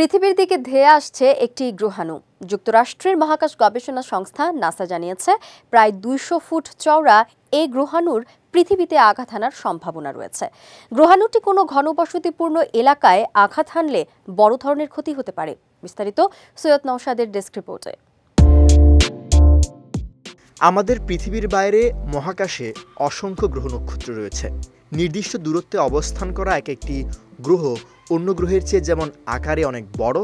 পৃথিবীর দিকে ধেয়ে আসছে একটি গ্রহাণু। যুক্তরাষ্ট্রের মহাকাশ গবেষণা সংস্থা নাসা জানিয়েছে, প্রায় ২০০ ফুট চওড়া এই গ্রহাণুর পৃথিবীতে আঘাত হানার সম্ভাবনা রয়েছে। গ্রহাণুটি কোনো ঘনবসতিপূর্ণ এলাকায় আঘাত হানলে বড় ধরনের ক্ষতি হতে পারে। বিস্তারিত সৈয়দ নওশাদের ডেস্ক রিপোর্টে। আমাদের পৃথিবীর বাইরে মহাকাশে অসংখ্য গ্রহ নক্ষত্র রয়েছে। নির্দিষ্ট দূরত্বে অবস্থান করা এক একটি গ্রহ অন্য গ্রহের চেয়ে যেমন আকারে অনেক বড়,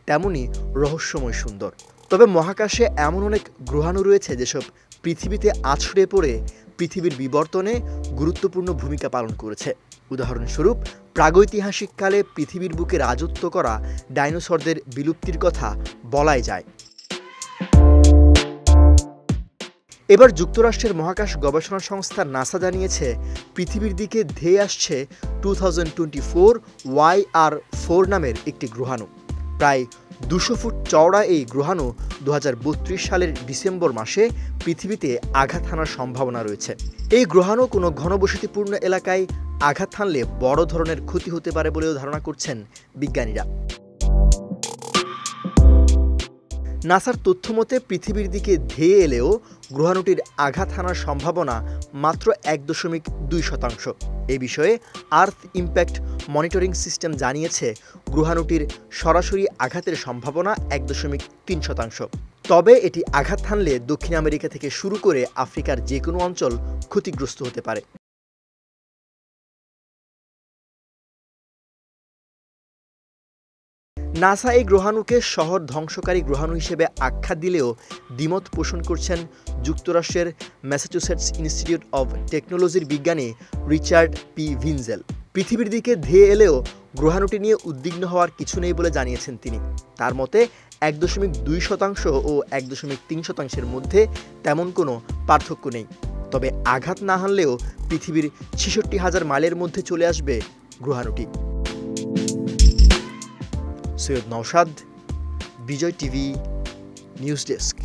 তেমনি রহস্যময় সুন্দর। তবে মহাকাশে এমন অনেক গ্রহাণু রয়েছে যেসব পৃথিবীতে আছড়ে পড়ে পৃথিবীর বিবর্তনে গুরুত্বপূর্ণ ভূমিকা পালন করেছে। উদাহরণস্বরূপ, প্রাগৈতিহাসিক কালে পৃথিবীর বুকে রাজত্ব করা ডাইনোসরদের বিলুপ্তির কথা বলাই যায়। এবার যুক্তরাষ্ট্রের মহাকাশ গবেষণা সংস্থা নাসা জানিয়েছে, পৃথিবীর দিকে ধেয়ে আসছে 2024 YR4 নামের একটি গ্রহাণু। প্রায় 200 ফুট চওড়া এই গ্রহাণু 2032 সালের ডিসেম্বর মাসে পৃথিবীতে আঘাত হানার সম্ভাবনা রয়েছে। এই গ্রহাণু কোনো ঘনবসতিপূর্ণ এলাকায় আঘাত হানলে বড় ধরনের ক্ষতি হতে পারে বলেও ধারণা করছেন বিজ্ঞানীরা। নাসার তথ্যমতে পৃথিবীর দিকে ধেয়ে এলেও গ্রহাণুটির আঘাত হানার সম্ভাবনা মাত্র 1.2%। এই বিষয়ে আর্থ ইম্প্যাক্ট মনিটরিং সিস্টেম জানিয়েছে, গ্রহাণুটির সরাসরি আঘাতের সম্ভাবনা 1.3%। তবে এটি আঘাত হানলে দক্ষিণ আমেরিকা থেকে শুরু করে আফ্রিকার যে কোনো অঞ্চল ক্ষতিগ্রস্ত হতে পারে। নাসা এই গ্রহাণুকে শহর ধ্বংসকারী গ্রহাণু হিসেবে আখ্যা দিলেও দ্বিমত পোষণ করছেন যুক্তরাষ্ট্রের ম্যাসাচুসেটস ইনস্টিটিউট অব টেকনোলজির বিজ্ঞানী রিচার্ড পি ভিনজেল। পৃথিবীর দিকে ধেয়ে এলেও গ্রহাণুটি নিয়ে উদ্বিগ্ন হওয়ার কিছু নেই বলে জানিয়েছেন তিনি। তার মতে 1.2% ও 1.3%-এর মধ্যে তেমন কোনো পার্থক্য নেই। তবে আঘাত না হানলেও পৃথিবীর 66,000 মাইলের মধ্যে চলে আসবে গ্রহাণুটি। সৈয়দ নওশাদ, বিজয় টিভি, নিউজ ডেস্ক।